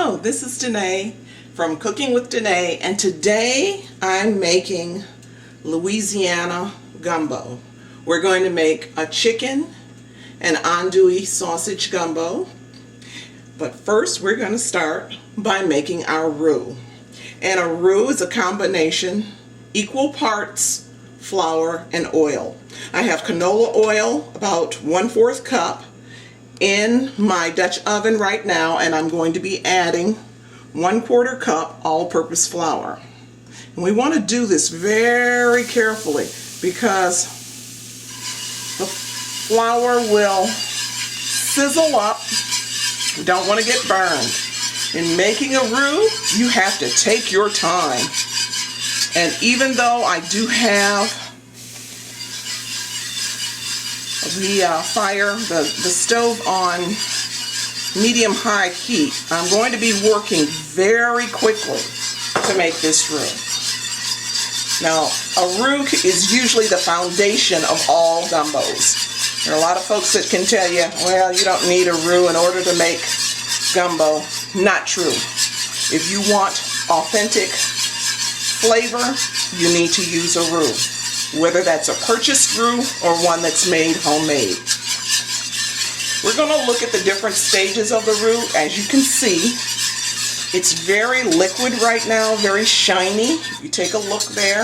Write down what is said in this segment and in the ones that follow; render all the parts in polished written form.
Hello, this is Denay from Cooking with Denay, and today I'm making Louisiana Gumbo. We're going to make a chicken and andouille sausage gumbo, but first we're going to start by making our roux. And a roux is a combination, equal parts flour and oil. I have canola oil, about 1/4 cup, in my Dutch oven right now, and I'm going to be adding 1/4 cup all-purpose flour. And we want to do this very carefully because the flour will sizzle up. We don't want to get burned. In making a roux, you have to take your time. And even though I do have the stove on medium-high heat, I'm going to be working very quickly to make this roux. Now, a roux is usually the foundation of all gumbos. There are a lot of folks that can tell you, well, you don't need a roux in order to make gumbo. Not true. If you want authentic flavor, you need to use a roux, whether that's a purchased roux or one that's made homemade. We're going to look at the different stages of the roux. As you can see, it's very liquid right now, very shiny. You take a look there,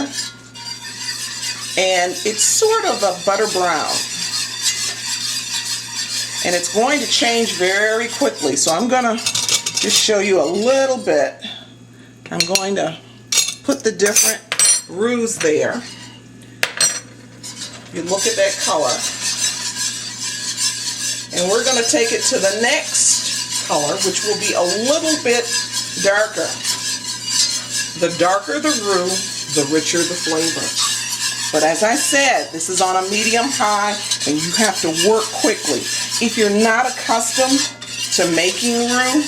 and it's sort of a butter brown. And it's going to change very quickly, so I'm going to just show you a little bit. I'm going to put the different roux there. You look at that color. And we're going to take it to the next color, which will be a little bit darker. The darker the roux, the richer the flavor. But as I said, this is on a medium-high, and you have to work quickly. If you're not accustomed to making roux,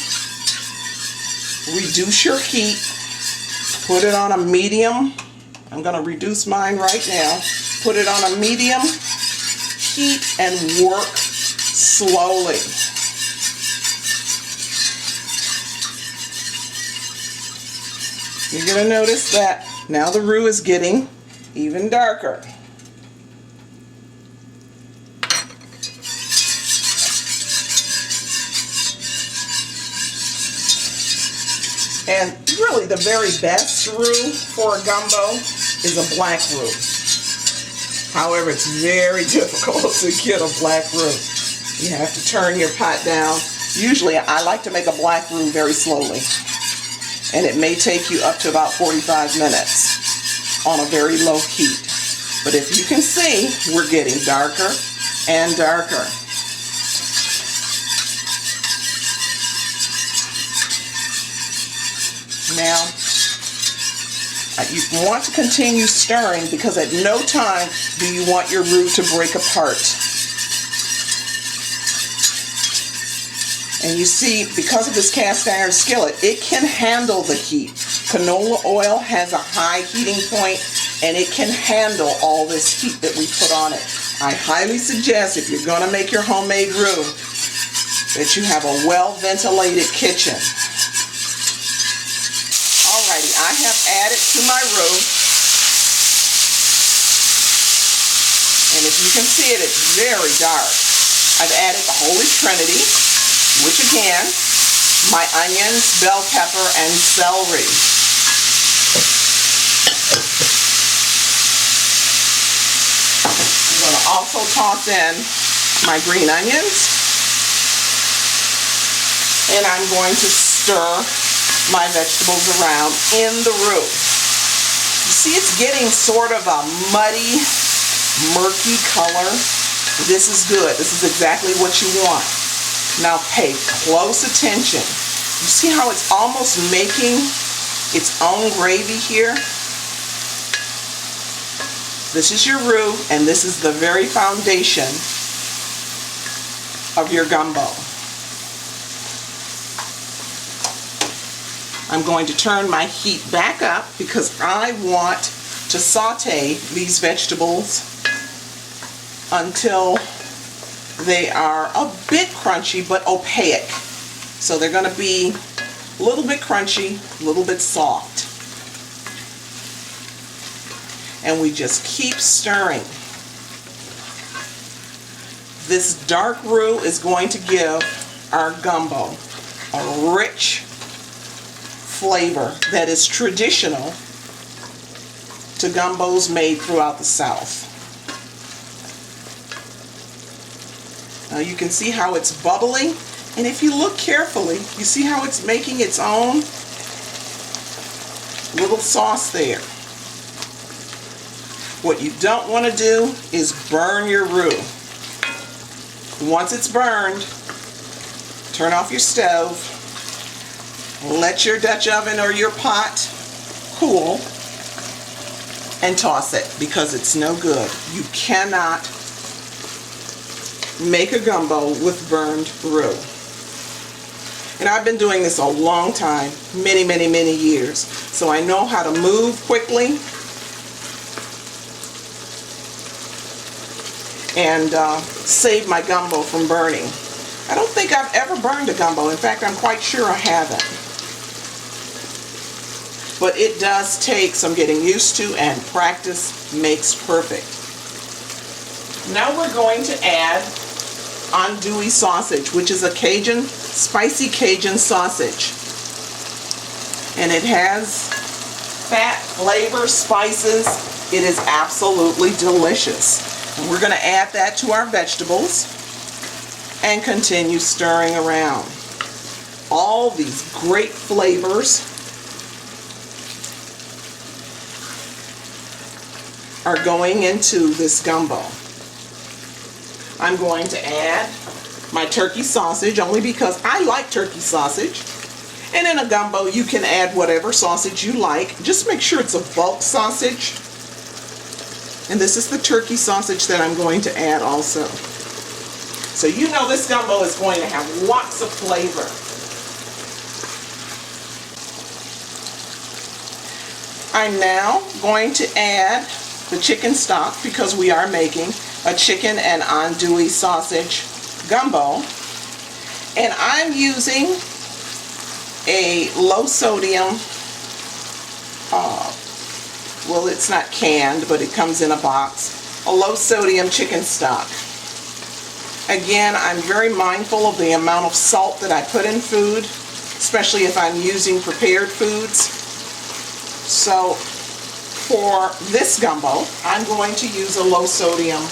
reduce your heat. Put it on a medium. I'm going to reduce mine right now. Put it on a medium heat and work slowly. You're going to notice that now the roux is getting even darker. And really the very best roux for a gumbo is a black roux. However, it's very difficult to get a black roux. You have to turn your pot down. Usually I like to make a black roux very slowly, and it may take you up to about 45 minutes on a very low heat. But if you can see, we're getting darker and darker. Now, you want to continue stirring because at no time do you want your roux to break apart. And you see, because of this cast iron skillet, it can handle the heat. Canola oil has a high heating point, and it can handle all this heat that we put on it. I highly suggest, if you're going to make your homemade roux, that you have a well-ventilated kitchen. Alrighty, I have added to my roux, and if you can see it, it's very dark. I've added the Holy Trinity, which again, my onions, bell pepper, and celery. I'm going to also toss in my green onions, and I'm going to stir my vegetables around in the roux. You see, it's getting sort of a muddy, murky color. This is good. This is exactly what you want. Now pay close attention. You see how it's almost making its own gravy here? This is your roux, and this is the very foundation of your gumbo. I'm going to turn my heat back up because I want to saute these vegetables until they are a bit crunchy but opaque. So they're going to be A little bit crunchy, a little bit soft. And we just keep stirring. This dark roux is going to give our gumbo a rich flavor that is traditional to gumbos made throughout the South. Now you can see how it's bubbling, and if you look carefully, you see how it's making its own little sauce there. What you don't want to do is burn your roux. Once it's burned, turn off your stove, let your Dutch oven or your pot cool, and toss it, because it's no good. You cannot make a gumbo with burned roux. And I've been doing this a long time, many years, so I know how to move quickly and save my gumbo from burning. I don't think I've ever burned a gumbo. In fact, I'm quite sure I haven't. But it does take some getting used to, and practice makes perfect. Now we're going to add andouille sausage, which is a Cajun, spicy Cajun sausage. And it has fat, flavor, spices. It is absolutely delicious. And we're going to add that to our vegetables and continue stirring around. All these great flavors are going into this gumbo. I'm going to add my turkey sausage, only because I like turkey sausage. And in a gumbo, you can add whatever sausage you like. Just make sure it's a bulk sausage. And this is the turkey sausage that I'm going to add also. So you know this gumbo is going to have lots of flavor. I'm now going to add the chicken stock, because we are making a chicken and andouille sausage gumbo. And I'm using a low sodium, well, it's not canned, but it comes in a box, a low sodium chicken stock. Again, I'm very mindful of the amount of salt that I put in food, especially if I'm using prepared foods. So for this gumbo, I'm going to use a low sodium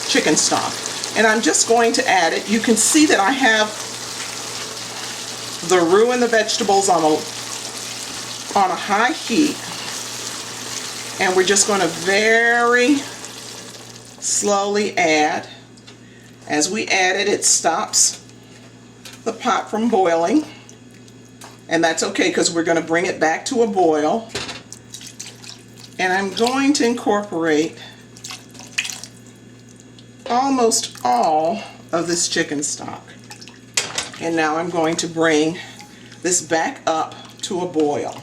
chicken stock. And I'm just going to add it. You can see that I have the roux and the vegetables on a high heat. And we're just going to very slowly add. As we add it, it stops the pot from boiling. And that's okay, because we're going to bring it back to a boil. And I'm going to incorporate almost all of this chicken stock. And now I'm going to bring this back up to a boil.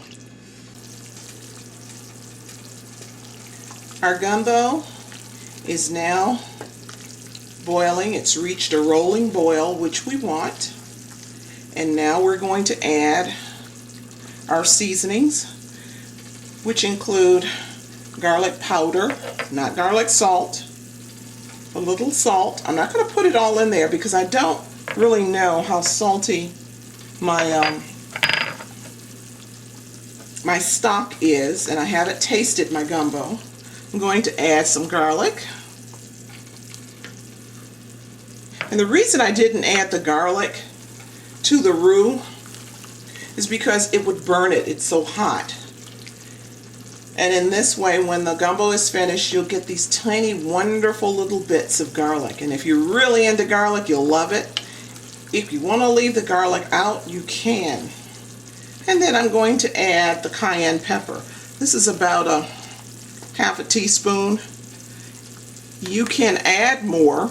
Our gumbo is now boiling. It's reached a rolling boil, which we want. And now we're going to add our seasonings, which include garlic powder, not garlic salt, a little salt. I'm not going to put it all in there because I don't really know how salty my my stock is, and I haven't tasted my gumbo. I'm going to add some garlic. And the reason I didn't add the garlic to the roux is because it would burn it. It's so hot. And in this way, when the gumbo is finished, you'll get these tiny, wonderful little bits of garlic. And if you're really into garlic, you'll love it. If you want to leave the garlic out, you can. And then I'm going to add the cayenne pepper. This is about a half a teaspoon. You can add more,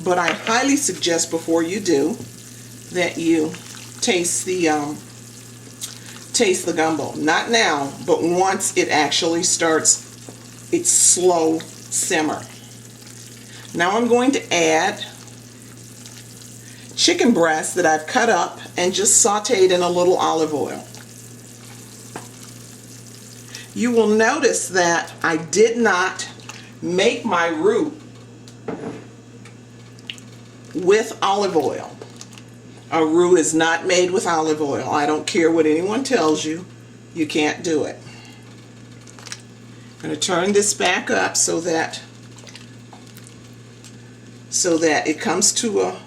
but I highly suggest before you do that you taste the gumbo. Not now, but once it actually starts its slow simmer. Now I'm going to add chicken breast that I've cut up and just sauteed in a little olive oil. You will notice that I did not make my roux with olive oil. A roux is not made with olive oil. I don't care what anyone tells you. You can't do it. I'm going to turn this back up so that it comes to a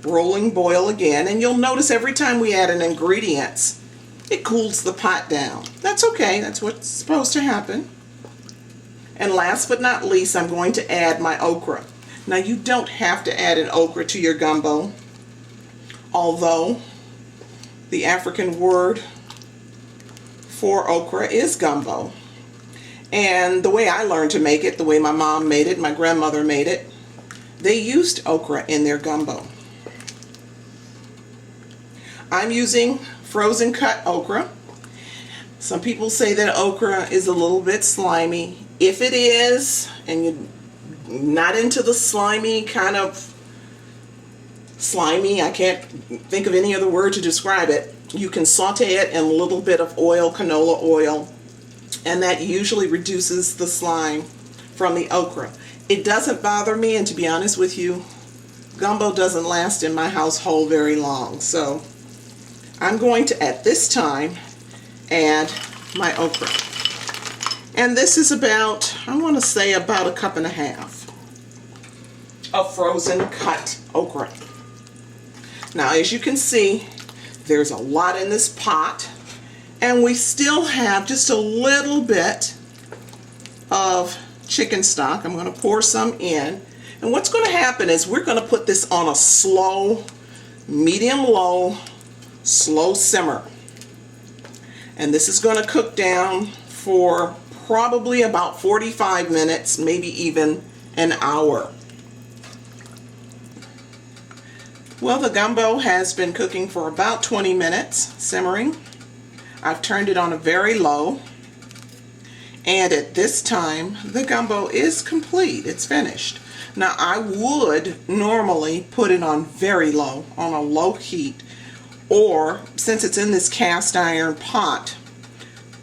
rolling boil again. And you'll notice every time we add an ingredient, it cools the pot down. That's okay. That's what's supposed to happen. And last but not least, I'm going to add my okra. Now, you don't have to add an okra to your gumbo, although the African word for okra is gumbo. And the way I learned to make it, the way my mom made it, my grandmother made it, they used okra in their gumbo. I'm using frozen cut okra. Some people say that okra is a little bit slimy. If it is, and you're not into the slimy kind of slimy, I can't think of any other word to describe it, you can saute it in a little bit of oil, canola oil, and that usually reduces the slime from the okra. It doesn't bother me, and to be honest with you, gumbo doesn't last in my household very long. So I'm going to, at this time, add my okra. And this is about, I want to say about 1.5 cups of frozen cut okra. Now, as you can see, there's a lot in this pot, and we still have just a little bit of chicken stock. I'm going to pour some in. And what's going to happen is we're going to put this on a slow, medium-low, slow simmer. And this is going to cook down for probably about 45 minutes, maybe even an hour. Well, the gumbo has been cooking for about 20 minutes, simmering. I've turned it on a very low, and at this time the gumbo is complete. It's finished. Now, I would normally put it on very low, on a low heat, or since it's in this cast iron pot,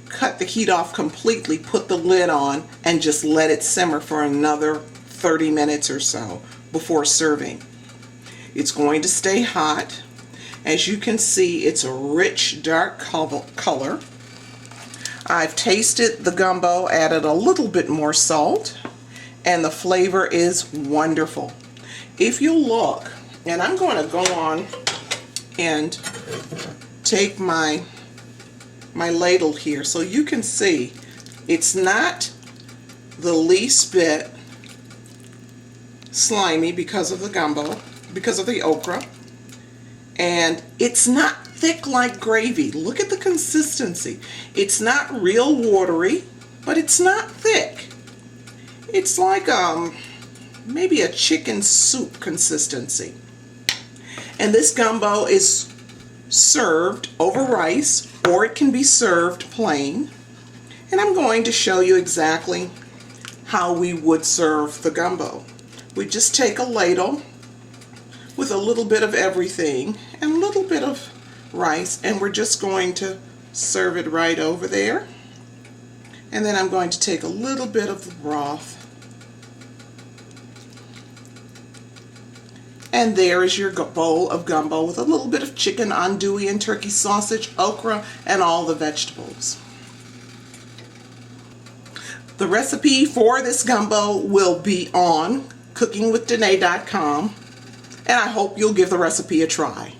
cut the heat off completely, put the lid on, and just let it simmer for another 30 minutes or so before serving. It's going to stay hot. As you can see, it's a rich, dark color. I've tasted the gumbo, added a little bit more salt, and the flavor is wonderful. If you look, and I'm going to go on and take my ladle here so you can see it's not the least bit slimy because of the gumbo, because of the okra, and it's not thick like gravy. Look at the consistency. It's not real watery, but it's not thick. It's like maybe a chicken soup consistency. And this gumbo is served over rice, or it can be served plain. And I'm going to show you exactly how we would serve the gumbo. We just take a ladle with a little bit of everything and a little bit of rice, and we're just going to serve it right over there. And then I'm going to take a little bit of the broth, and there is your bowl of gumbo with a little bit of chicken, andouille, and turkey sausage, okra, and all the vegetables. The recipe for this gumbo will be on cookingwithdenay.com, and I hope you'll give the recipe a try.